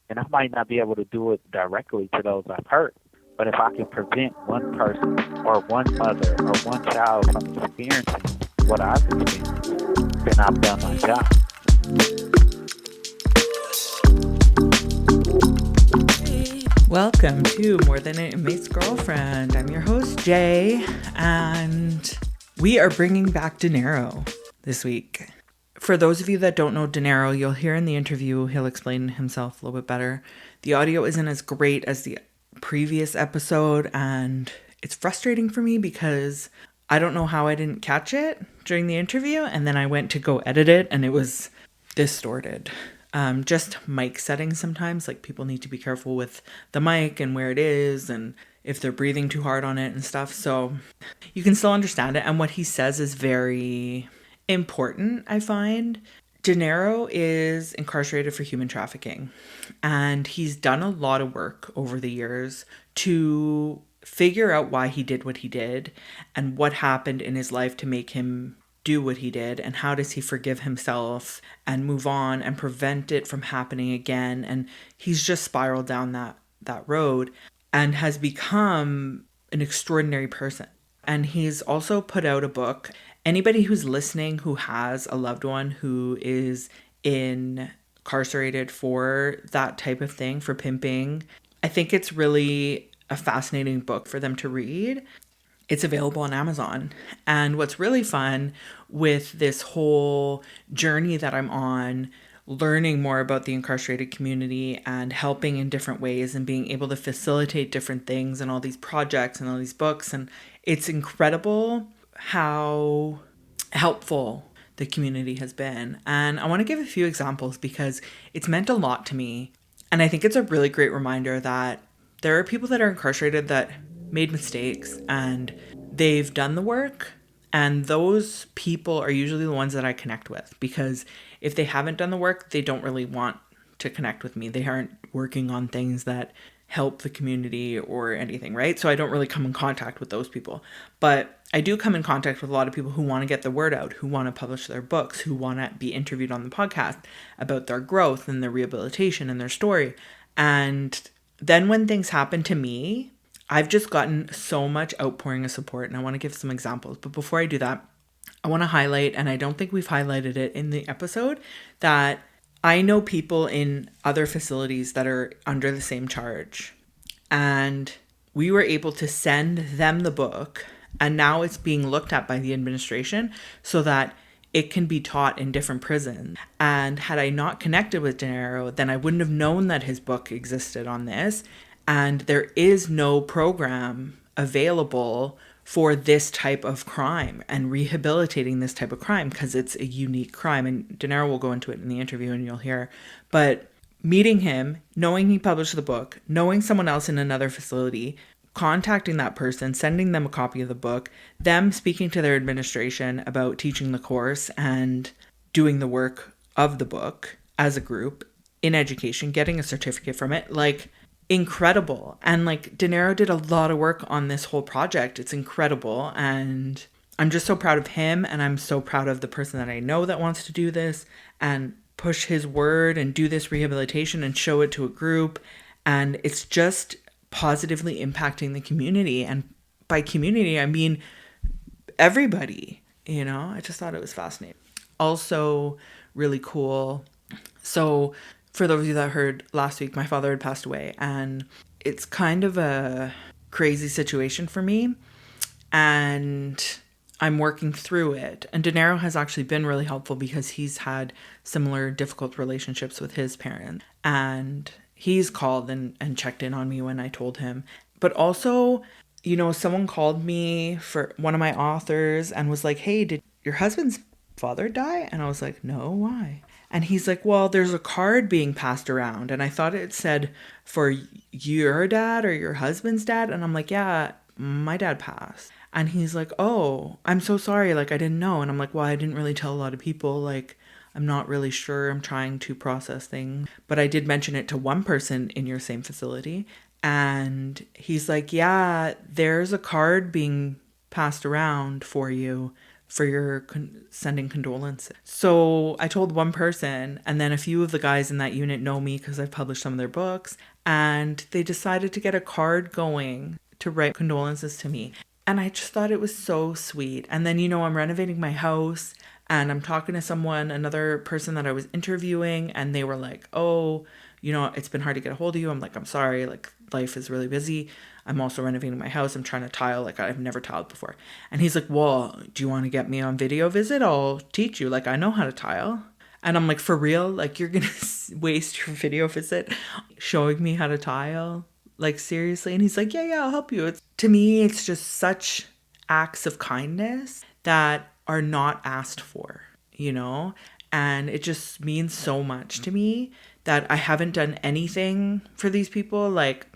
And I might not be able to do it directly to those I've hurt, but if I can prevent one person or one mother or one child from experiencing what I've experienced, then I've done my job. Welcome to More Than an Inmate's Girlfriend. I'm your host, Jay, and we are bringing back Dinero this week. For those of you that don't know Dinero, you'll hear in the interview, he'll explain himself a little bit better. The audio isn't as great as the previous episode, and it's frustrating for me because I don't know how I didn't catch it during the interview, and then I went to go edit it, and it was distorted. Just mic settings sometimes, like people need to be careful with the mic and where it is and if they're breathing too hard on it and stuff. So you can still understand it. And what he says is very important, I find. Dinero is incarcerated for human trafficking, and he's done a lot of work over the years to figure out why he did what he did and what happened in his life to make him do what he did, and how does he forgive himself and move on and prevent it from happening again. And he's just spiraled down that road and has become an extraordinary person. And he's also put out a book. Anybody who's listening who has a loved one who is incarcerated for that type of thing, for pimping, I think it's really a fascinating book for them to read. It's available on Amazon. And what's really fun with this whole journey that I'm on, learning more about the incarcerated community and helping in different ways and being able to facilitate different things and all these projects and all these books. And it's incredible how helpful the community has been. And I want to give a few examples because it's meant a lot to me. And I think it's a really great reminder that there are people that are incarcerated that made mistakes and they've done the work, and those people are usually the ones that I connect with, because if they haven't done the work, they don't really want to connect with me. They aren't working on things that help the community or anything, right? So I don't really come in contact with those people. But I do come in contact with a lot of people who want to get the word out, who want to publish their books, who want to be interviewed on the podcast about their growth and their rehabilitation and their story. And then when things happen to me, I've just gotten so much outpouring of support, and I want to give some examples. But before I do that, I want to highlight, and I don't think we've highlighted it in the episode, that I know people in other facilities that are under the same charge. And we were able to send them the book, and now it's being looked at by the administration so that it can be taught in different prisons. And had I not connected with Dinero, then I wouldn't have known that his book existed on this. And there is no program available for this type of crime and rehabilitating this type of crime, because it's a unique crime. And Dinero will go into it in the interview and you'll hear. But meeting him, knowing he published the book, knowing someone else in another facility, contacting that person, sending them a copy of the book, them speaking to their administration about teaching the course and doing the work of the book as a group in education, getting a certificate from it, like, incredible. And like, Dinero did a lot of work on this whole project. It's incredible. And I'm just so proud of him. And I'm so proud of the person that I know that wants to do this and push his word and do this rehabilitation and show it to a group. And it's just positively impacting the community. And by community, I mean everybody. I just thought it was fascinating. Also, really cool. So, for those of you that heard last week, my father had passed away, and it's kind of a crazy situation for me, and I'm working through it. And Dinero has actually been really helpful because he's had similar difficult relationships with his parents, and he's called and checked in on me when I told him. But also, someone called me for one of my authors and was like, "Hey, did your husband's father die?" And I was like, "No, why?" And he's like, "Well, there's a card being passed around, and I thought it said for your dad or your husband's dad." And I'm like, "Yeah, my dad passed." And he's like, "Oh, I'm so sorry. Like, I didn't know." And I'm like, "Well, I didn't really tell a lot of people. Like, I'm not really sure. I'm trying to process things. But I did mention it to one person in your same facility." And he's like, "Yeah, there's a card being passed around for you for your sending condolences. So I told one person, and then a few of the guys in that unit know me because I've published some of their books, and they decided to get a card going to write condolences to me. And I just thought it was so sweet. And then, I'm renovating my house and I'm talking to someone, another person that I was interviewing, and they were like, oh, it's been hard to get a hold of you. I'm like, I'm sorry, like life is really busy. I'm also renovating my house. I'm trying to tile like I've never tiled before. And he's like, well, do you want to get me on video visit? I'll teach you. Like, I know how to tile. And I'm like, for real? Like, you're going to waste your video visit showing me how to tile? Like, seriously? And he's like, yeah, I'll help you. To me, it's just such acts of kindness that are not asked for, And it just means so much to me that I haven't done anything for these people. Like,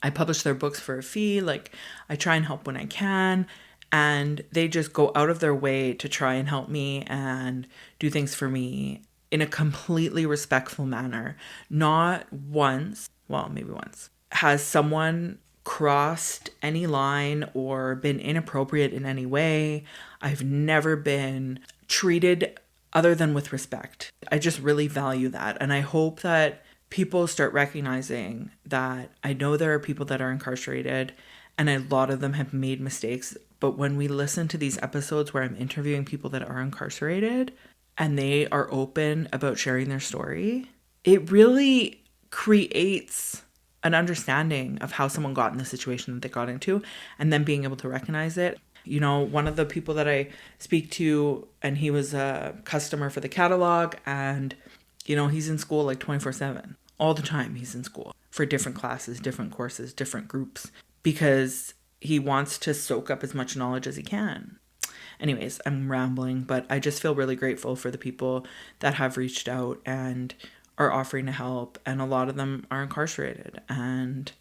I publish their books for a fee. Like, I try and help when I can. And they just go out of their way to try and help me and do things for me in a completely respectful manner. Not once, well, maybe once, has someone crossed any line or been inappropriate in any way. I've never been treated other than with respect. I just really value that. And I hope that people start recognizing that I know there are people that are incarcerated and a lot of them have made mistakes. But when we listen to these episodes where I'm interviewing people that are incarcerated and they are open about sharing their story, it really creates an understanding of how someone got in the situation that they got into and then being able to recognize it. One of the people that I speak to, and he was a customer for the catalog, and, he's in school like 24/7. All the time he's in school for different classes, different courses, different groups, because he wants to soak up as much knowledge as he can. Anyways, I'm rambling, but I just feel really grateful for the people that have reached out and are offering to help, and a lot of them are incarcerated, and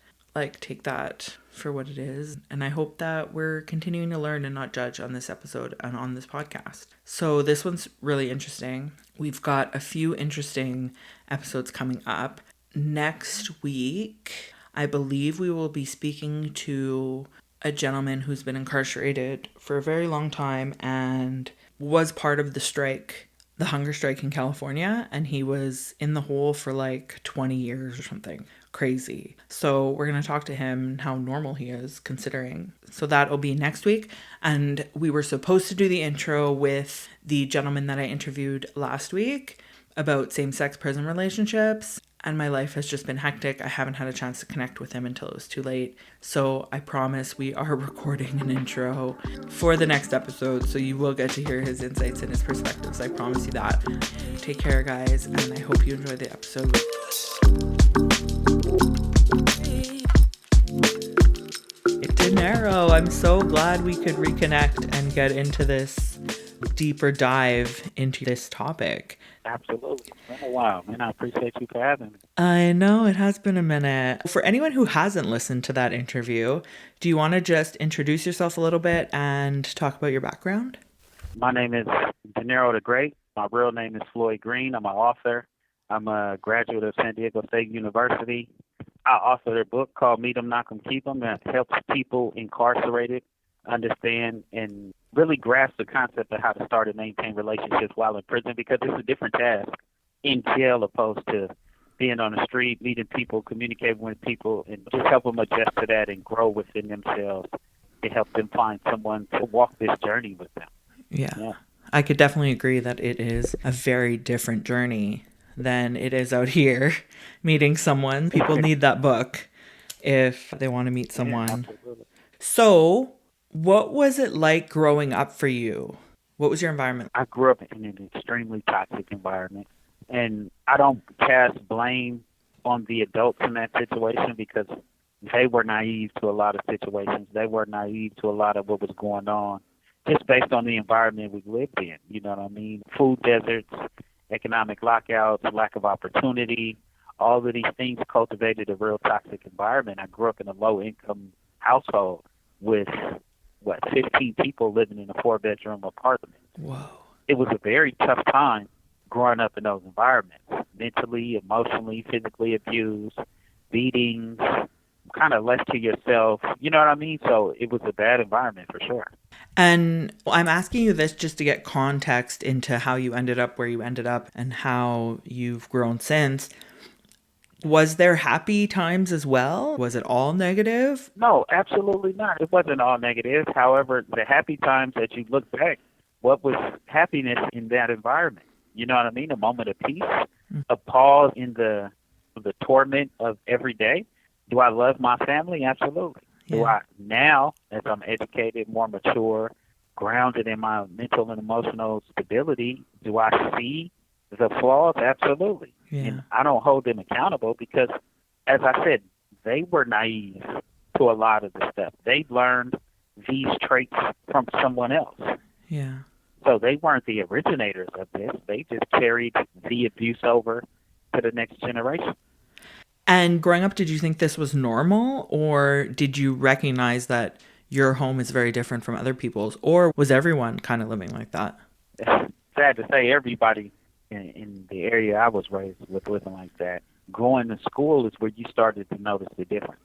take that for what it is. And I hope that we're continuing to learn and not judge on this episode and on this podcast. So this one's really interesting. We've got a few interesting episodes coming up. Next week, I believe we will be speaking to a gentleman who's been incarcerated for a very long time and was part of the strike, the hunger strike in California, and he was in the hole for like 20 years or something crazy. So we're going to talk to him and how normal he is considering. So that'll be next week. And we were supposed to do the intro with the gentleman that I interviewed last week about same-sex prison relationships. And my life has just been hectic. I haven't had a chance to connect with him until it was too late. So I promise we are recording an intro for the next episode. So you will get to hear his insights and his perspectives. I promise you that. Take care, guys. And I hope you enjoy the episode. Dinero, I'm so glad we could reconnect and get into this deeper dive into this topic. Absolutely. It's been a while, man. I appreciate you for having me. I know, it has been a minute. For anyone who hasn't listened to that interview, do you want to just introduce yourself a little bit and talk about your background? My name is Dinero the Great. My real name is Floyd Green. I'm an author. I'm a graduate of San Diego State University. I authored a book called Meet 'em, Knock 'em, Keep 'em that helps people incarcerated understand and really grasp the concept of how to start and maintain relationships while in prison, because it's a different task in jail opposed to being on the street, meeting people, communicating with people, and just help them adjust to that and grow within themselves to help them find someone to walk this journey with them. Yeah. I could definitely agree that it is a very different journey than it is out here meeting someone. People need that book if they want to meet someone. Yeah, so what was it like growing up for you? What was your environment? I grew up in an extremely toxic environment, and I don't cast blame on the adults in that situation because they were naive to a lot of situations. They were naive to a lot of what was going on just based on the environment we lived in. You know what I mean? Food deserts, economic lockouts, lack of opportunity, all of these things cultivated a real toxic environment. I grew up in a low-income household with, 15 people living in a 4-bedroom apartment. Whoa. It was a very tough time growing up in those environments, mentally, emotionally, physically abused, beatings, kind of left to yourself. You know what I mean? So it was a bad environment for sure. And I'm asking you this just to get context into how you ended up where you ended up and how you've grown since. Was there happy times as well? Was it all negative? No, absolutely not. It wasn't all negative. However, the happy times that you look back, what was happiness in that environment? You know what I mean? A moment of peace, a pause in the torment of every day. Do I love my family? Absolutely. Do Yeah. I now, as I'm educated, more mature, grounded in my mental and emotional stability, do I see the flaws? Absolutely. Yeah. And I don't hold them accountable because, as I said, they were naive to a lot of the stuff. They learned these traits from someone else. Yeah. So they weren't the originators of this. They just carried the abuse over to the next generation. And growing up, did you think this was normal, or did you recognize that your home is very different from other people's, or was everyone kind of living like that? Sad to say, everybody in the area I was raised with living like that. Going to school is where you started to notice the difference.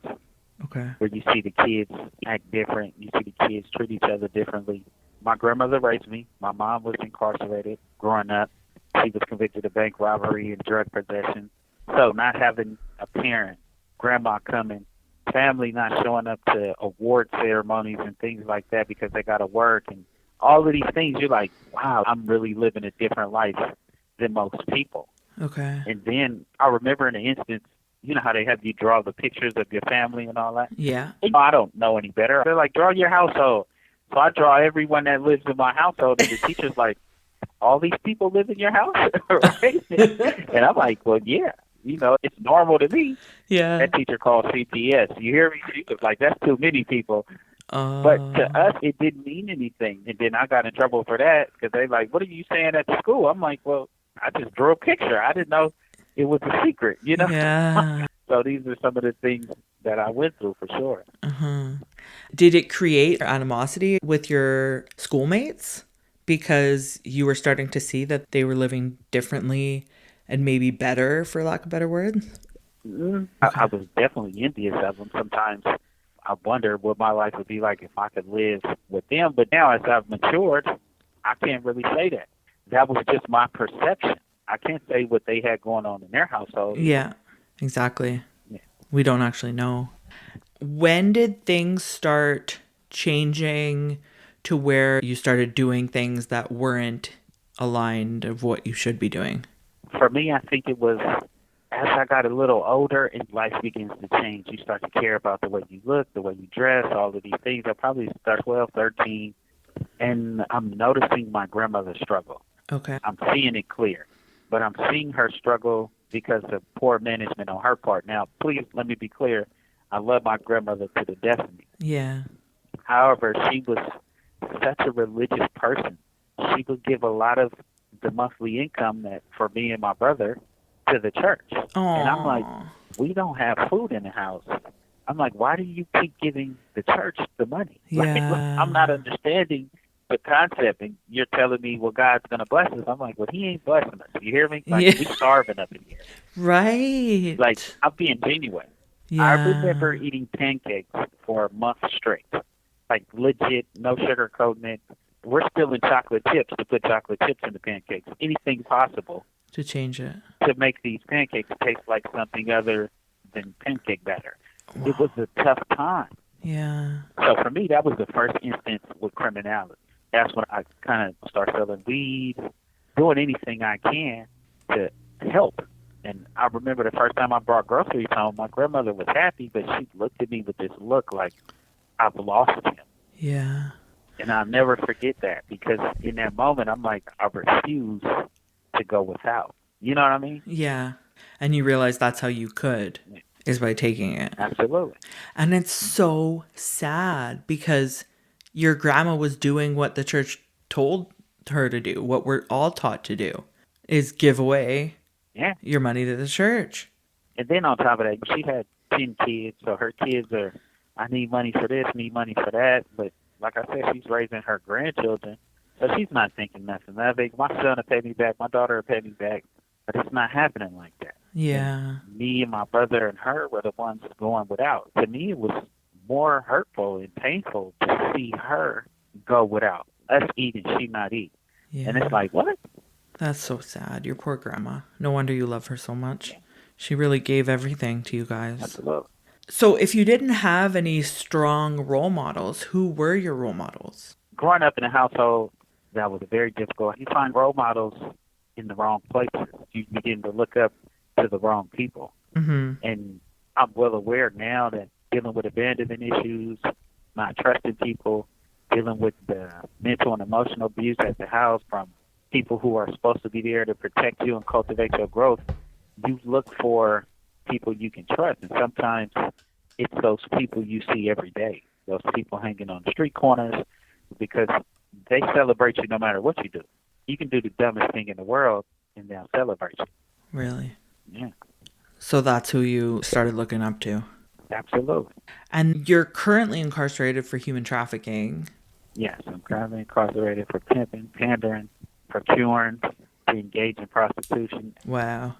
Okay. Where you see the kids act different, you see the kids treat each other differently. My grandmother raised me. My mom was incarcerated growing up. She was convicted of bank robbery and drug possession. So not having a parent, grandma coming, family not showing up to award ceremonies and things like that because they got to work and all of these things, you're like, wow, I'm really living a different life than most people. Okay. And then I remember in an instance, you know how they have you draw the pictures of your family and all that? Yeah. I don't know any better. They're like, draw your household. So I draw everyone that lives in my household, and the teacher's like, all these people live in your house? Right? And I'm like, well, yeah. You know, it's normal to me. Yeah. That teacher called CPS. You hear me? She was like, that's too many people. But to Oh. us, it didn't mean anything. And then I got in trouble for that because they like, what are you saying at the school? I'm like, well, I just drew a picture. I didn't know it was a secret, you know? Yeah. So these are some of the things that I went through for sure. Uh-huh. Did it create animosity with your schoolmates because you were starting to see that they were living differently and maybe better, for lack of better words? I was definitely envious of them. Sometimes I wonder what my life would be like if I could live with them. But now as I've matured, I can't really say that. That was just my perception. I can't say what they had going on in their household. Yeah, exactly. Yeah. We don't actually know. When did things start changing to where you started doing things that weren't aligned of what you should be doing? For me, I think it was as I got a little older and life begins to change. You start to care about the way you look, the way you dress, all of these things. I probably start 12, 13, and I'm noticing my grandmother's struggle. Okay. I'm seeing it clear, but I'm seeing her struggle because of poor management on her part. Now, please let me be clear. I love my grandmother to the death of me. Yeah. However, she was such a religious person. She would give a lot of the monthly income that for me and my brother to the church. And I'm like, Oh. we don't have food in the house. I'm like, why do you keep giving the church the money? Yeah. I'm not understanding the concept, and you're telling me, well, God's going to bless us. I'm like, well, he ain't blessing us. You hear me? Like, Yeah. we starving up in here. Right. Like, I'm being genuine. Yeah. I remember eating pancakes for a month straight. Like, legit, no sugarcoating it. We're spilling chocolate chips to put chocolate chips in the pancakes. Anything possible To change it. to make these pancakes taste like something other than pancake batter. It was a tough time. Yeah. So for me, that was the first instance with criminality. That's when I kind of start selling weed, doing anything I can to help. And I remember the first time I brought groceries home, my grandmother was happy, but she looked at me with this look like I've lost him. Yeah. And I'll never forget that because in that moment, I'm like, I refuse to go without. You know what I mean? Yeah. And you realize that's how you could, is by taking it. Absolutely. And it's so sad because your grandma was doing what the church told her to do, what we're all taught to do, is give away Yeah. your money to the church. And then on top of that, she had 10 kids, so her kids are, I need money for this, need money for that. But like I said, she's raising her grandchildren, so she's not thinking nothing of it. My son will pay me back, my daughter will pay me back, but it's not happening like that. Yeah. And me and my brother and her were the ones going without. To me, it was more hurtful and painful to see her go without us eating, she not eat. Yeah. And it's like, what? That's so sad. Your poor grandma. No wonder you love her so much. Yeah, She really gave everything to you guys. absolutely. So if you didn't have any strong role models, who were your role models? Growing up in a household that was very difficult, you find role models in the wrong places. You begin to look up to the wrong people. Mm-hmm. And I'm well aware now that dealing with abandonment issues, not trusting people, dealing with the mental and emotional abuse at the house from people who are supposed to be there to protect you and cultivate your growth, you look for people you can trust. And sometimes it's those people you see every day, those people hanging on the street corners, because they celebrate you no matter what you do. You can do the dumbest thing in the world and they'll celebrate you. Really? Yeah, So that's who you started looking up to. absolutely. And you're currently incarcerated for human trafficking. Yes, I'm currently incarcerated for pimping, pandering, procuring, to engage in prostitution. Wow.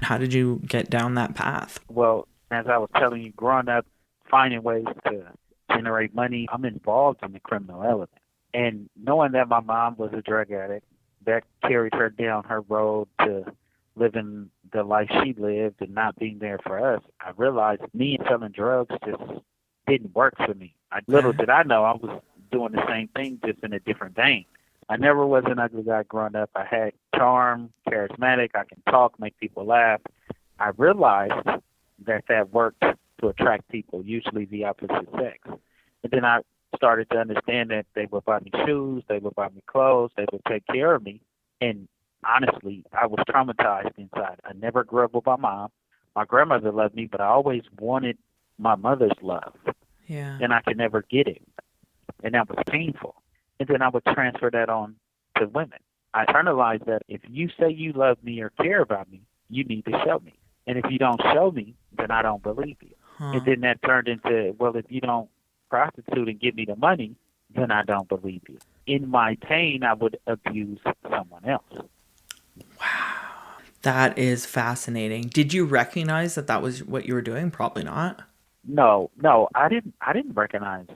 How did you get down that path? Well, as I was telling you, growing up, finding ways to generate money, I'm involved in the criminal element. And knowing that my mom was a drug addict, that carried her down her road to living the life she lived and not being there for us, I realized me and selling drugs just didn't work for me. Little did I know I was doing the same thing, just in a different vein. I never was an ugly guy growing up. I had charm, charismatic, I can talk, make people laugh. I realized that worked to attract people, usually the opposite sex. And then I started to understand that they would buy me shoes, they would buy me clothes, they would take care of me. And honestly, I was traumatized inside. I never grew up with my mom. My grandmother loved me, but I always wanted my mother's love, Yeah. and I could never get it. And that was painful. And then I would transfer that on to women. I internalized that if you say you love me or care about me, you need to show me. And if you don't show me, then I don't believe you. Huh. And then that turned into, well, if you don't prostitute and give me the money, then I don't believe you. In my pain, I would abuse someone else. That is fascinating. Did you recognize that was what you were doing? Probably not. No, I didn't recognize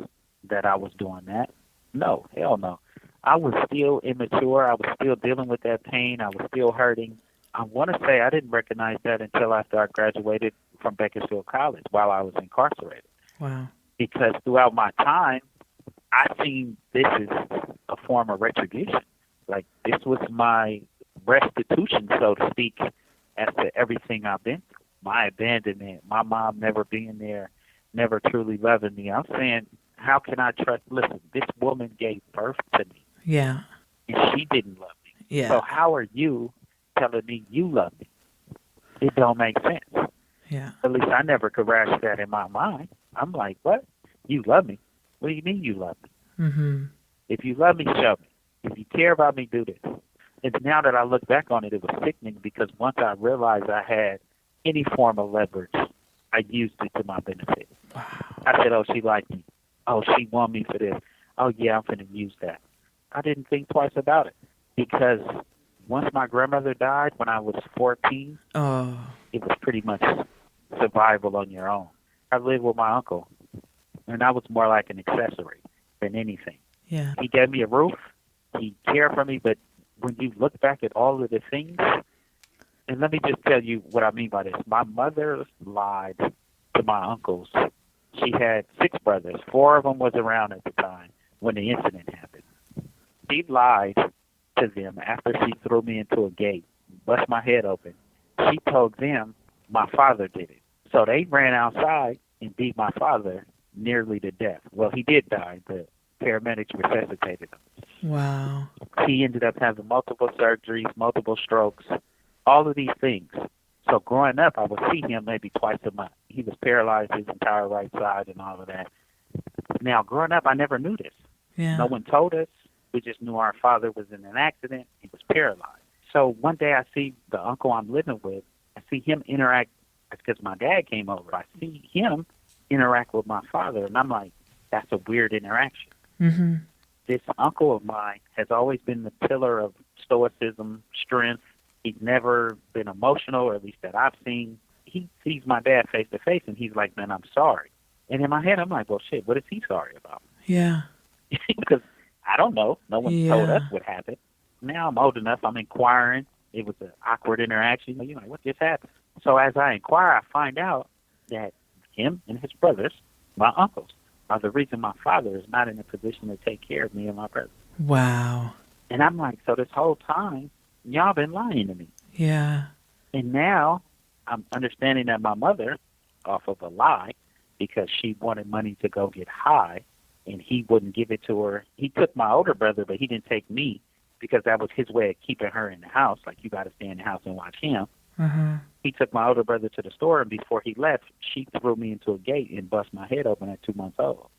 that I was doing that. No, hell no. I was still immature. I was still dealing with that pain. I was still hurting. I want to say I didn't recognize that until after I graduated from Bakersfield College while I was incarcerated. Wow. Because throughout my time, I seen this as a form of retribution. Like, this was my restitution, so to speak, as to everything I've been through. My abandonment, my mom never being there, never truly loving me. I'm saying, how can I trust? Listen, this woman gave birth to me, Yeah. and she didn't love me. Yeah. So how are you telling me you love me? It don't make sense. Yeah. At least I never could grasp that in my mind. I'm like, what? You love me? What do you mean you love me? Mm-hmm. If you love me, show me. If you care about me, do this. And now that I look back on it, it was sickening because once I realized I had any form of leverage, I used it to my benefit. Wow. I said, oh, she liked me. Oh, she want me for this. Oh, yeah, I'm going to use that. I didn't think twice about it because once my grandmother died when I was 14, Oh. it was pretty much survival on your own. I lived with my uncle, and I was more like an accessory than anything. Yeah. He gave me a roof. He cared for me, but when you look back at all of the things, and let me just tell you what I mean by this. My mother lied to my uncles. She had 6 brothers. 4 of them was around at the time when the incident happened. She lied to them after she threw me into a gate, bust my head open. She told them my father did it. So they ran outside and beat my father nearly to death. Well, he did die. The paramedics resuscitated him. Wow. He ended up having multiple surgeries, multiple strokes, all of these things. So growing up, I would see him maybe twice a month. He was paralyzed his entire right side and all of that. Now, growing up, I never knew this. Yeah. No one told us. We just knew our father was in an accident. He was paralyzed. So one day I see the uncle I'm living with. I see him interact because my dad came over. I see him interact with my father, and I'm like, that's a weird interaction. Mm-hmm. This uncle of mine has always been the pillar of stoicism, strength. He's never been emotional, or at least that I've seen. He sees my dad face to face, and he's like, man, I'm sorry. And in my head, I'm like, well, shit, what is he sorry about? Yeah. Because I don't know. No one told us Yeah. what happened. Now I'm old enough. I'm inquiring. It was an awkward interaction. You know, what just happened? So as I inquire, I find out that him and his brothers, my uncles, are the reason my father is not in a position to take care of me and my brothers. Wow. And I'm like, so this whole time, y'all been lying to me. Yeah. And now I'm understanding that my mother, off of a lie, because she wanted money to go get high, and he wouldn't give it to her. He took my older brother, but he didn't take me because that was his way of keeping her in the house. Like, you got to stay in the house and watch him. Uh-huh. He took my older brother to the store, and before he left, she threw me into a gate and bust my head open at 2 months old.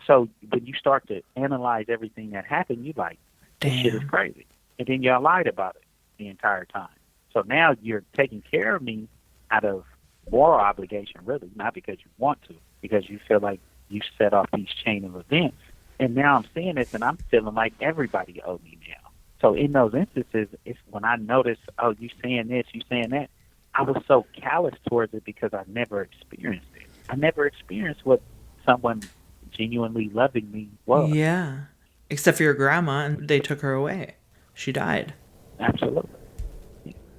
So when you start to analyze everything that happened, you like, this shit is Damn. crazy. And then y'all lied about it the entire time. So now you're taking care of me out of moral obligation, really, not because you want to, because you feel like you set off these chain of events. And now I'm seeing this, and I'm feeling like everybody owed me now. So in those instances, it's when I notice, oh, you saying this, you saying that, I was so callous towards it because I never experienced it. I never experienced what someone genuinely loving me was. Yeah. Except for your grandma, and they took her away. She died. Absolutely.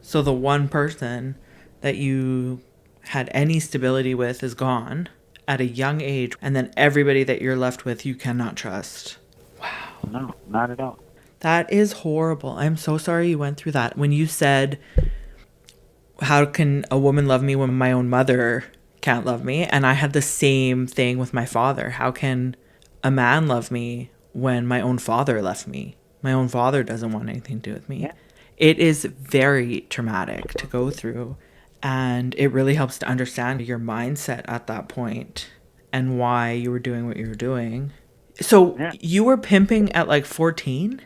So the one person that you had any stability with is gone at a young age, and then everybody that you're left with you cannot trust. No, not at all. That is horrible. I'm so sorry you went through that. When you said, how can a woman love me when my own mother can't love me? And I had the same thing with my father. How can a man love me when my own father left me? My own father doesn't want anything to do with me. Yeah. It is very traumatic to go through. And it really helps to understand your mindset at that point and why you were doing what you were doing. So Yeah. you were pimping at like 14?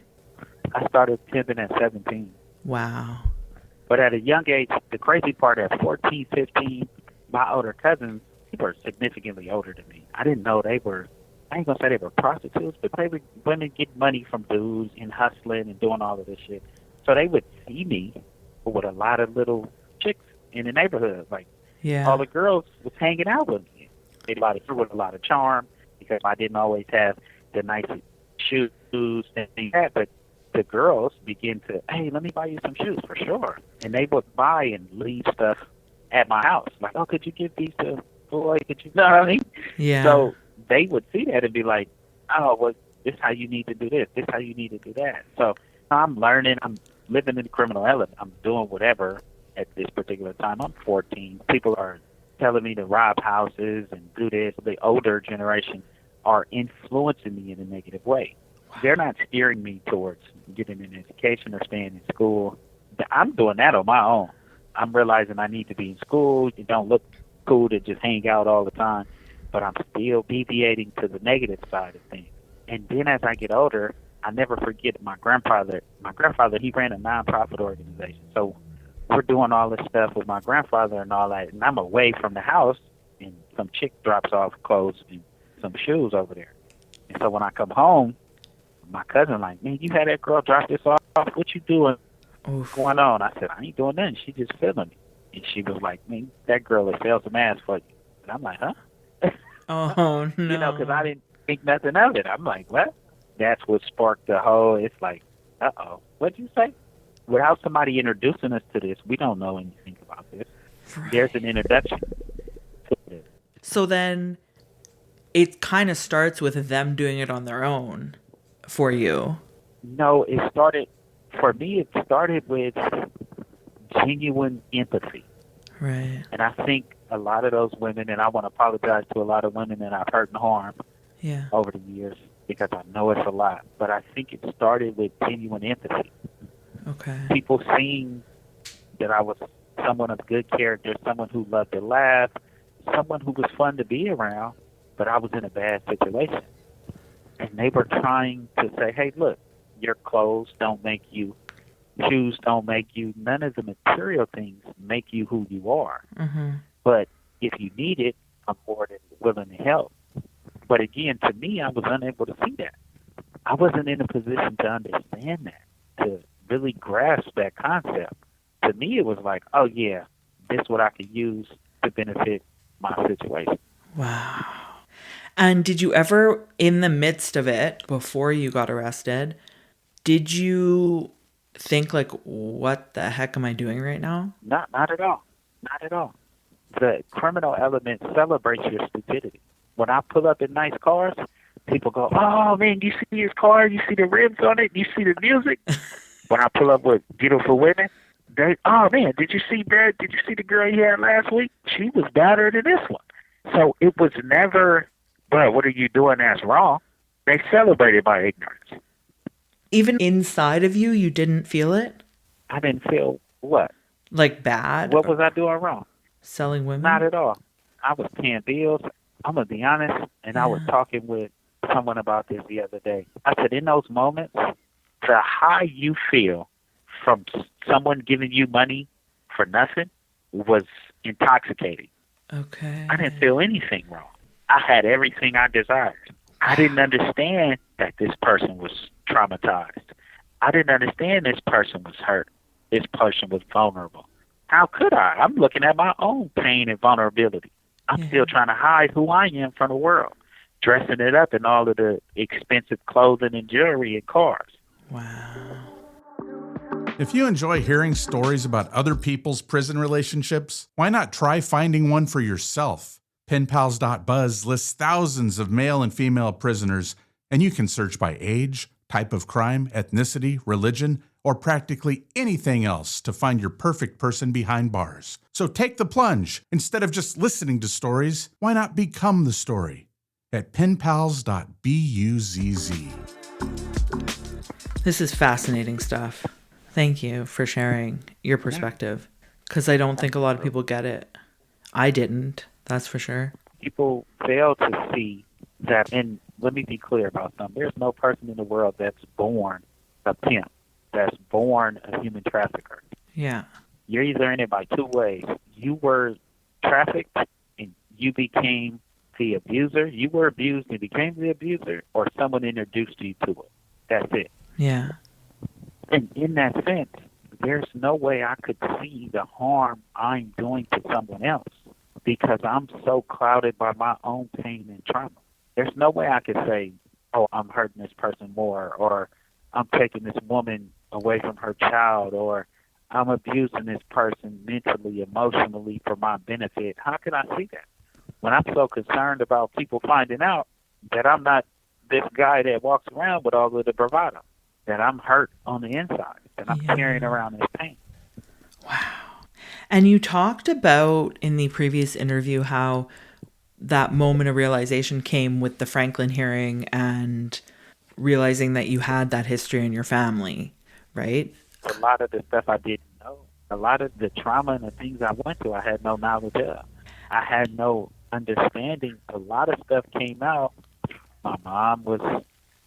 I started pimping at 17. Wow. But at a young age, the crazy part, at 14, 15, my older cousins, they were significantly older than me. I didn't know they were, I ain't going to say they were prostitutes, but they were women get money from dudes and hustling and doing all of this shit. So they would see me with a lot of little chicks in the neighborhood. Like, Yeah. all the girls was hanging out with me. Everybody with a lot of charm because I didn't always have the nicest shoes and things like that, but the girls begin to, hey, let me buy you some shoes for sure. And they would buy and leave stuff at my house. Like, oh, could you give these to Floyd? Could you know what I mean? Yeah. So they would see that and be like, oh, well, this is how you need to do this. This is how you need to do that. So I'm learning. I'm living in the criminal element. I'm doing whatever at this particular time. I'm 14. People are telling me to rob houses and do this. The older generation are influencing me in a negative way. They're not steering me towards getting an education or staying in school. I'm doing that on my own. I'm realizing I need to be in school. It don't look cool to just hang out all the time, but I'm still deviating to the negative side of things. And then as I get older, I never forget my grandfather. My grandfather, he ran a nonprofit organization. So we're doing all this stuff with my grandfather and all that, and I'm away from the house, and some chick drops off clothes and some shoes over there. And so when I come home, my cousin like, man, you had that girl drop this off. What you doing? Oof. What's going on? I said, I ain't doing nothing. She just feeling me. And she was like, man, that girl has failed some ass for you. And I'm like, huh? Oh, no. You know, because I didn't think nothing of it. I'm like, what? That's what sparked the whole, it's like, uh-oh. What'd you say? Without somebody introducing us to this, we don't know anything about this. Right. There's an introduction to this. So then it kind of starts with them doing it on their own for you. No, for me, it started with genuine empathy. Right. And I think a lot of those women, and I want to apologize to a lot of women that I've hurt and harmed Yeah. over the years because I know it's a lot, but I think it started with genuine empathy. Okay. People seeing that I was someone of good character, someone who loved to laugh, someone who was fun to be around, but I was in a bad situation. And they were trying to say, hey, look, your clothes don't make you, shoes don't make you, none of the material things make you who you are. Mm-hmm. But if you need it, I'm more than willing to help. But again, to me, I was unable to see that. I wasn't in a position to understand that, to really grasp that concept. To me, it was like, oh, yeah, this is what I could use to benefit my situation. Wow. And did you ever, in the midst of it, before you got arrested, did you think like, what the heck am I doing right now? Not at all. Not at all. The criminal element celebrates your stupidity. When I pull up in nice cars, people go, "Oh man, you see his car? You see the rims on it? You see the music?" When I pull up with beautiful women, they, "Oh man, did you see that? Did you see the girl you had last week? She was better than this one." So it was never, "Well, what are you doing that's wrong?" They celebrated my ignorance. Even inside of you, you didn't feel it? I didn't feel what? Like bad? What was I doing wrong? Selling women? Not at all. I was paying bills. I'm going to be honest, and I was talking with someone about this the other day. I said, in those moments, the high you feel from someone giving you money for nothing was intoxicating. Okay. I didn't feel anything wrong. I had everything I desired. I didn't understand that this person was traumatized. I didn't understand this person was hurt. This person was vulnerable. How could I? I'm looking at my own pain and vulnerability. I'm still trying to hide who I am from the world, dressing it up in all of the expensive clothing and jewelry and cars. Wow. If you enjoy hearing stories about other people's prison relationships, why not try finding one for yourself? Penpals.buzz lists thousands of male and female prisoners, and you can search by age, type of crime, ethnicity, religion, or practically anything else to find your perfect person behind bars. So take the plunge. Instead of just listening to stories, why not become the story? At penpals.buzz. This is fascinating stuff. Thank you for sharing your perspective, because I don't think a lot of people get it. I didn't, that's for sure. People fail to see that, and let me be clear about something. There's no person in the world that's born a pimp, that's born a human trafficker. Yeah. You're either in it by two ways. You were trafficked and you became the abuser. You were abused and became the abuser, or someone introduced you to it. That's it. Yeah. And in that sense, there's no way I could see the harm I'm doing to someone else because I'm so clouded by my own pain and trauma. There's no way I could say, "Oh, I'm hurting this person more," or "I'm taking this woman away from her child," or "I'm abusing this person mentally, emotionally for my benefit." How can I see that when I'm so concerned about people finding out that I'm not this guy that walks around with all of the bravado, that I'm hurt on the inside, that I'm carrying around this pain? Wow. And you talked about in the previous interview how that moment of realization came with the Franklin hearing and realizing that you had that history in your family, right? A lot of the stuff I didn't know, a lot of the trauma and the things I went through, I had no knowledge of. I had no understanding. A lot of stuff came out. My mom was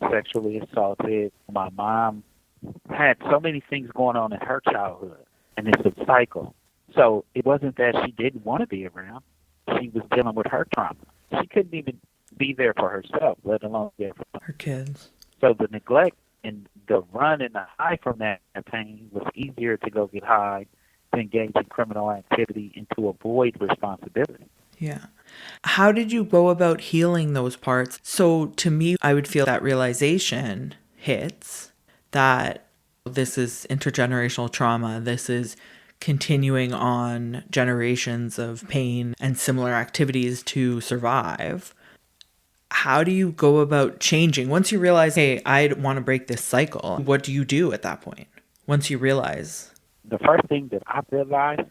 sexually assaulted. My mom had so many things going on in her childhood, and it's a cycle. So it wasn't that she didn't want to be around. She was dealing with her trauma. She couldn't even be there for herself, let alone there for her kids. So the neglect and the run and the high from that pain was easier to go get high, to engage in criminal activity, and to avoid responsibility. Yeah. How did you go about healing those parts? So to me, I would feel that realization hits that this is intergenerational trauma. This is continuing on generations of pain and similar activities to survive. How do you go about changing? Once you realize, hey, I want to break this cycle, what do you do at that point? Once you realize? The first thing that I realized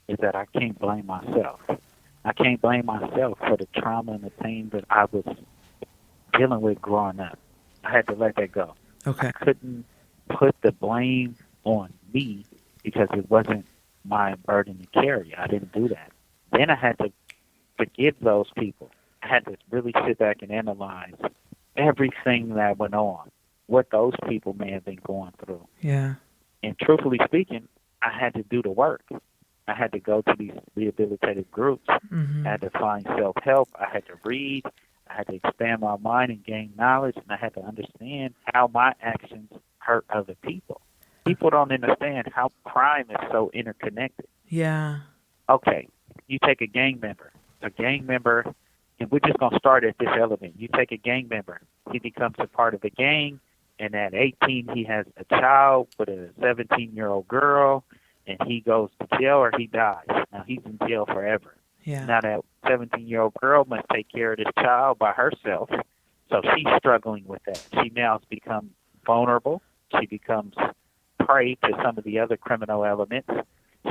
is that I can't blame myself. I can't blame myself for the trauma and the pain that I was dealing with growing up. I had to let that go. Okay. I couldn't put the blame on me because it wasn't my burden to carry. I didn't do that. Then I had to forgive those people. I had to really sit back and analyze everything that went on, what those people may have been going through. Yeah. And truthfully speaking, I had to do the work. I had to go to these rehabilitative groups. Mm-hmm. I had to find self-help. I had to read. I had to expand my mind and gain knowledge. And I had to understand how my actions hurt other people. People don't understand how crime is so interconnected. Yeah. Okay, you take a gang member. A gang member And we're just going to start at this element. You take a gang member. He becomes a part of a gang, and at 18, he has a child with a 17-year-old girl, and he goes to jail or he dies. Now, he's in jail forever. Yeah. Now, that 17-year-old girl must take care of this child by herself, so she's struggling with that. She now has become vulnerable. She becomes prey to some of the other criminal elements.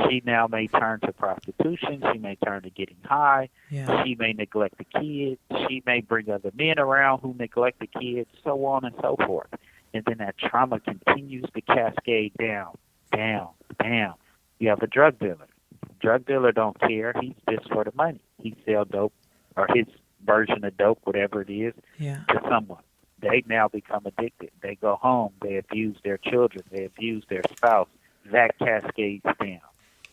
She now may turn to prostitution. She may turn to getting high. Yeah. She may neglect the kids. She may bring other men around who neglect the kids, so on and so forth. And then that trauma continues to cascade down, down, down. You have a drug dealer. Drug dealer don't care. He's just for the money. He sell dope, or his version of dope, whatever it is, Yeah. to someone. They now become addicted. They go home. They abuse their children. They abuse their spouse. That cascades down.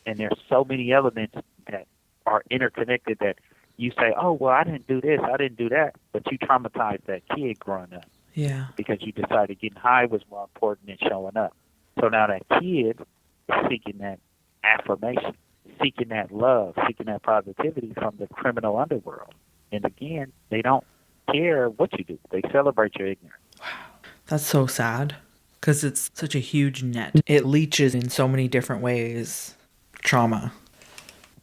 And there's so many elements that are interconnected that you say, oh, well, I didn't do this, I didn't do that, but you traumatized that kid growing up Yeah. because you decided getting high was more important than showing up. So now that kid is seeking that affirmation, seeking that love, seeking that positivity from the criminal underworld. And again, they don't care what you do. They celebrate your ignorance. That's so sad because it's such a huge net. It leaches in so many different ways. Trauma.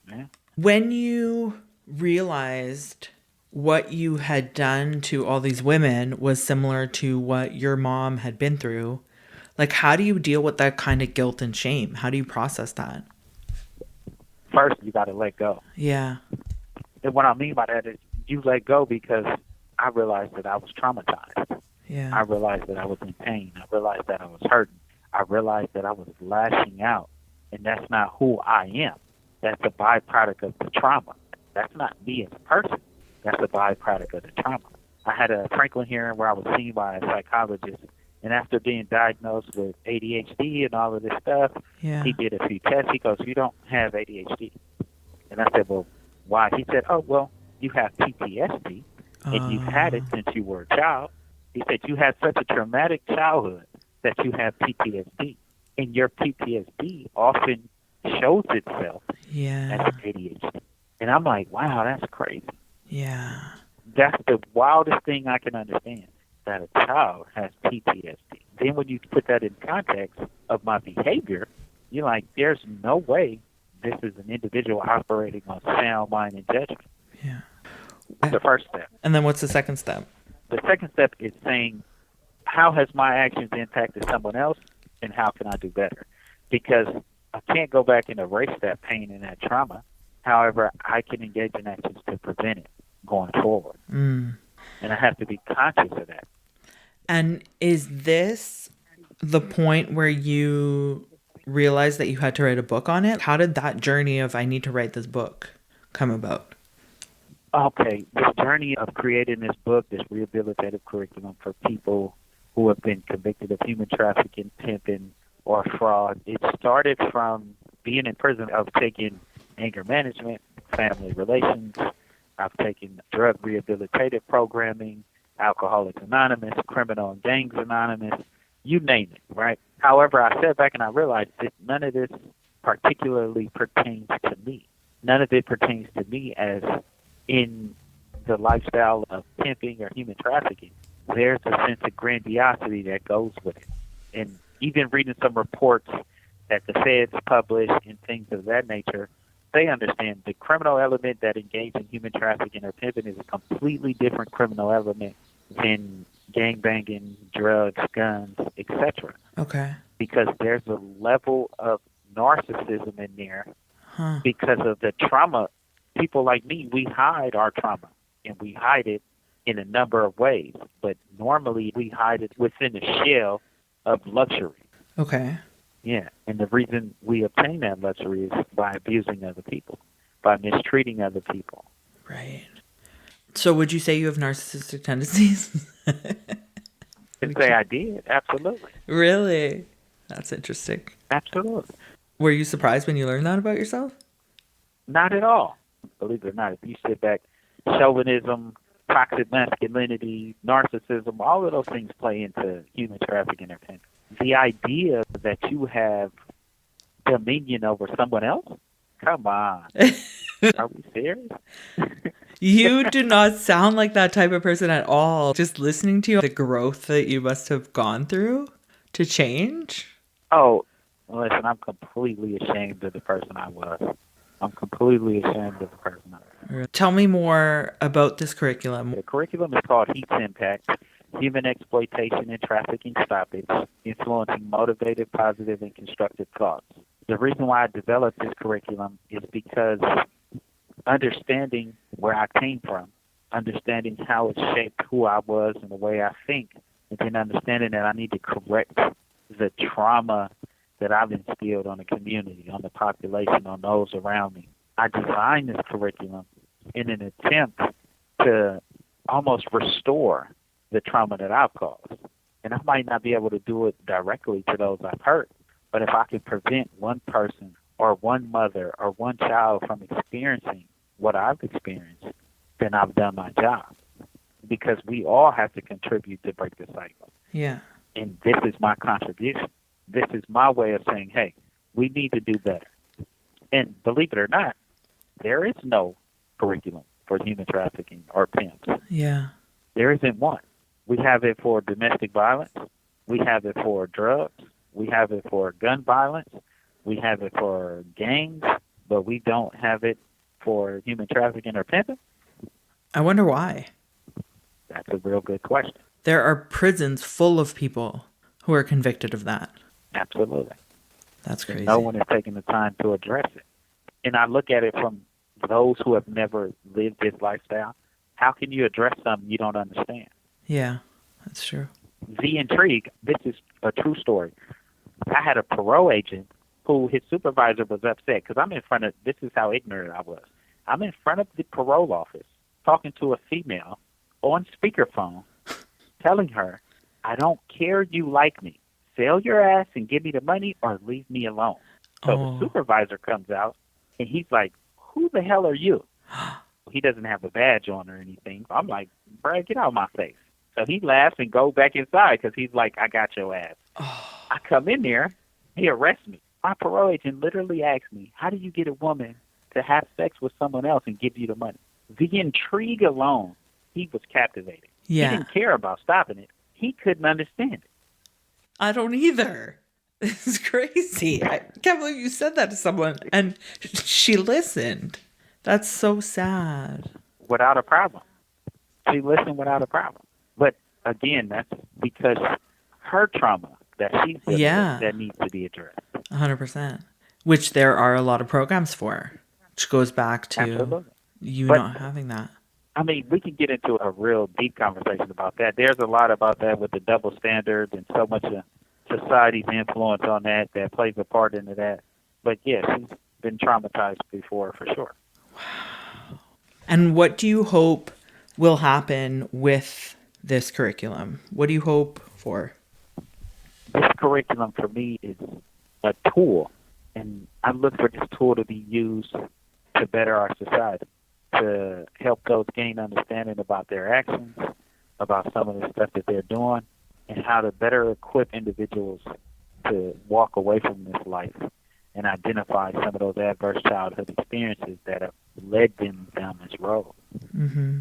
Yeah. When you realized what you had done to all these women was similar to what your mom had been through, like, how do you deal with that kind of guilt and shame? How do you process that? First, you got to let go. Yeah. And what I mean by that is you let go because I realized that I was traumatized. Yeah. I realized that I was in pain. I realized that I was hurting. I realized that I was lashing out. And that's not who I am. That's a byproduct of the trauma. That's not me as a person. That's a byproduct of the trauma. I had a Franklin hearing where I was seen by a psychologist, and after being diagnosed with ADHD and all of this stuff, Yeah. he did a few tests. He goes, you don't have ADHD. And I said, well, why? He said, oh, well, you have PTSD, and you've had it since you were a child. He said, you had such a traumatic childhood that you have PTSD. And your PTSD often shows itself Yeah. as ADHD. And I'm like, wow, that's crazy. Yeah. That's the wildest thing I can understand, that a child has PTSD. Then when you put that in context of my behavior, you're like, there's no way this is an individual operating on sound mind and judgment. Yeah. That's the first step. And then what's the second step? The second step is saying, how has my actions impacted someone else, and how can I do better? Because I can't go back and erase that pain and that trauma. However, I can engage in actions to prevent it going forward. Mm. And I have to be conscious of that. And is this the point where you realized that you had to write a book on it? How did that journey of I need to write this book come about? Okay, this journey of creating this book, this rehabilitative curriculum for people who have been convicted of human trafficking, pimping, or fraud, it started from being in prison. I've taken anger management, family relations. I've taken drug rehabilitative programming, Alcoholics Anonymous, Criminal and Gangs Anonymous, you name it, right? However, I sat back and I realized that none of this particularly pertains to me. None of it pertains to me as in the lifestyle of pimping or human trafficking. There's a sense of grandiosity that goes with it. And even reading some reports that the feds publish and things of that nature, they understand the criminal element that engages in human trafficking or pimping is a completely different criminal element than gangbanging, drugs, guns, etc. Okay. Because there's a level of narcissism in there Huh. because of the trauma. People like me, we hide our trauma, and we hide it in a number of ways. But normally we hide it within the shell of luxury. Okay. Yeah, and the reason we obtain that luxury is by abusing other people, by mistreating other people. Right. So would you say you have narcissistic tendencies? And say I did, absolutely. Really? That's interesting. Absolutely. Were you surprised when you learned that about yourself? Not at all. Believe it or not, if you sit back, chauvinism, toxic masculinity, narcissism, all of those things play into human trafficking and pimping. The idea that you have dominion over someone else? Come on. Are we serious? You do not sound like that type of person at all. Just listening to you, the growth that you must have gone through to change. Oh, listen, I'm completely ashamed of the person I was. I'm completely ashamed of the person I was. Tell me more about this curriculum. The curriculum is called Heat's Impact, Human Exploitation and Trafficking Stoppage, Influencing Motivated, Positive, and Constructive Thoughts. The reason why I developed this curriculum is because understanding where I came from, understanding how it shaped who I was and the way I think, and then understanding that I need to correct the trauma that I've instilled on the community, on the population, on those around me. I designed this curriculum in an attempt to almost restore the trauma that I've caused. And I might not be able to do it directly to those I've hurt, but if I can prevent one person or one mother or one child from experiencing what I've experienced, then I've done my job. Because we all have to contribute to break the cycle. Yeah. And this is my contribution. This is my way of saying, hey, we need to do better. And believe it or not, there is no curriculum for human trafficking or pimps. Yeah. There isn't one. We have it for domestic violence. We have it for drugs. We have it for gun violence. We have it for gangs, but we don't have it for human trafficking or pimping. I wonder why. That's a real good question. There are prisons full of people who are convicted of that. Absolutely. That's crazy. No one is taking the time to address it. And I look at it from those who have never lived this lifestyle. How can you address something you don't understand? Yeah, that's true. The intrigue, this is a true story. I had a parole agent who his supervisor was upset because I'm in front of, this is how ignorant I was. I'm in front of the parole office talking to a female on speakerphone, telling her, I don't care you like me. Sell your ass and give me the money or leave me alone. So the supervisor comes out and he's like, who the hell are you? He doesn't have a badge on or anything. I'm like, bro, get out of my face. So he laughs and goes back inside because he's like, I got your ass. I come in there, he arrests me. My parole agent literally asked me, how do you get a woman to have sex with someone else and give you the money? The intrigue alone, he was captivated. Yeah. He didn't care about stopping it. He couldn't understand it. I don't either. This is crazy. I can't believe you said that to someone and she listened. That's so sad. Without a problem. She listened without a problem. But again, that's because her trauma that she's dealing with, that needs to be addressed. 100%. Which there are a lot of programs for, which goes back to not having that. I mean, we can get into a real deep conversation about that. There's a lot about that with the double standards and so much of society's influence on that plays a part into that. But yes, she's been traumatized before for sure. Wow. And what do you hope will happen with this curriculum? What do you hope for? This curriculum for me is a tool, and I look for this tool to be used to better our society, to help those gain understanding about their actions, about some of the stuff that they're doing, and how to better equip individuals to walk away from this life and identify some of those adverse childhood experiences that have led them down this road. Mm-hmm.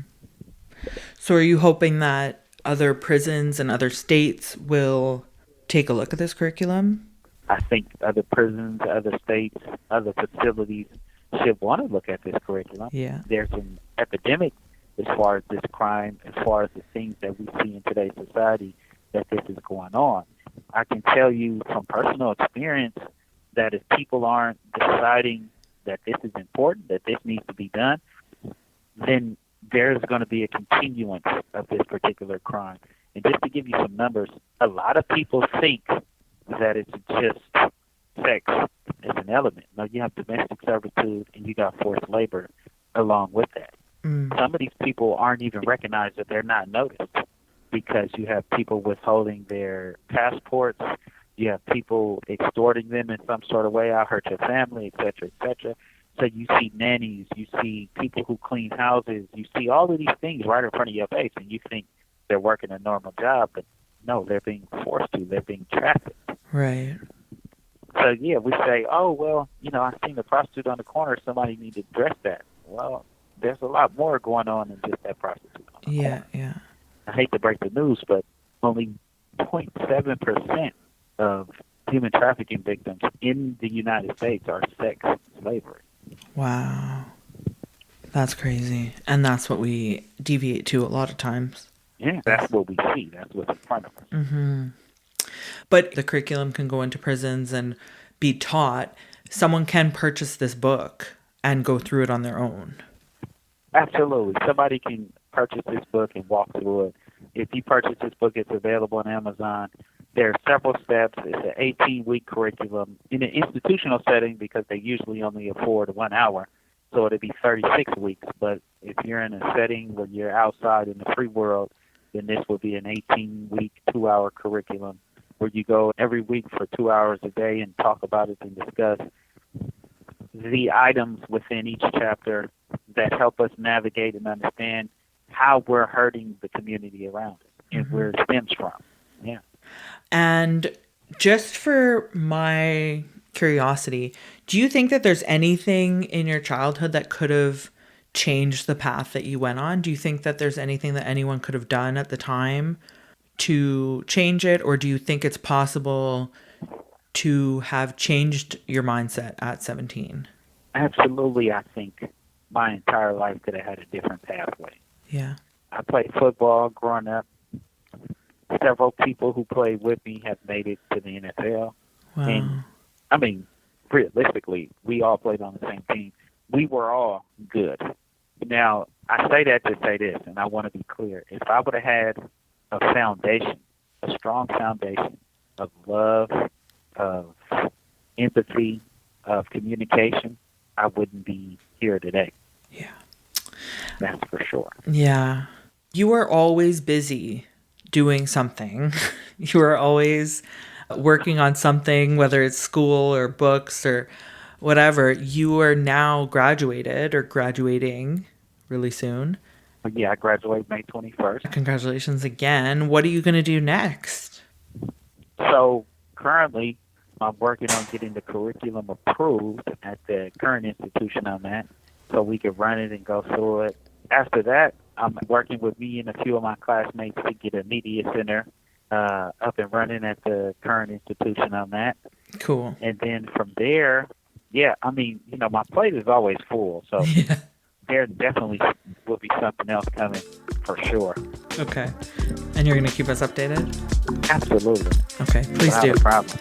So are you hoping that other prisons and other states will take a look at this curriculum? I think other prisons, other states, other facilities should want to look at this curriculum. Yeah. There's an epidemic as far as this crime, as far as the things that we see in today's society, that this is going on. I can tell you from personal experience that if people aren't deciding that this is important, that this needs to be done, then there's going to be a continuance of this particular crime. And just to give you some numbers, a lot of people think that it's just sex as an element. No, you have domestic servitude and you got forced labor along with that. Some of these people aren't even recognized that they're not noticed because you have people withholding their passports, you have people extorting them in some sort of way, I'll hurt your family, et cetera, et cetera. So you see nannies, you see people who clean houses, you see all of these things right in front of your face, and you think they're working a normal job, but no, they're being forced to, they're being trafficked. Right. So, yeah, we say, oh, well, I seen a prostitute on the corner, somebody need to address that. Well, there's a lot more going on than just that prostitute on the Yeah, corner. yeah. I hate to break the news, but only 0.7% of human trafficking victims in the United States are sex slavery. Wow. That's crazy. And that's what we deviate to a lot of times. Yeah, that's what we see. That's what's in front of us. Mm-hmm. But the curriculum can go into prisons and be taught. Someone can purchase this book and go through it on their own. Absolutely. Somebody can purchase this book and walk through it. If you purchase this book, it's available on Amazon. There are several steps. It's an 18-week curriculum in an institutional setting because they usually only afford 1 hour. So it'll be 36 weeks. But if you're in a setting where you're outside in the free world, then this will be an 18-week, 2-hour curriculum where you go every week for 2 hours a day and talk about it and discuss the items within each chapter that help us navigate and understand how we're hurting the community around us and where it stems from. Yeah. And just for my curiosity, do you think that there's anything in your childhood that could have changed the path that you went on? Do you think that there's anything that anyone could have done at the time to change it? Or do you think it's possible to have changed your mindset at 17? Absolutely. I think my entire life could have had a different pathway. Yeah. I played football growing up. Several people who played with me have made it to the NFL. Wow. And, I mean, realistically, we all played on the same team. We were all good. Now, I say that to say this, and I want to be clear. If I would have had a foundation, a strong foundation of love, of empathy, of communication, I wouldn't be here today. Yeah. That's for sure. Yeah. You were always busy doing something. You were always working on something, whether it's school or books or whatever. You are now graduated or graduating really soon. Yeah, I graduate May 21st. Congratulations again. What are you going to do next? So currently, I'm working on getting the curriculum approved at the current institution I'm at so we can run it and go through it. After that, I'm working with me and a few of my classmates to get a media center up and running at the current institution I'm at. Cool. And then from there, yeah, I mean, you know, my plate is always full. So Yeah. there definitely will be something else coming for sure. Okay. And you're going to keep us updated? Absolutely. Okay. Please Not do. a problem.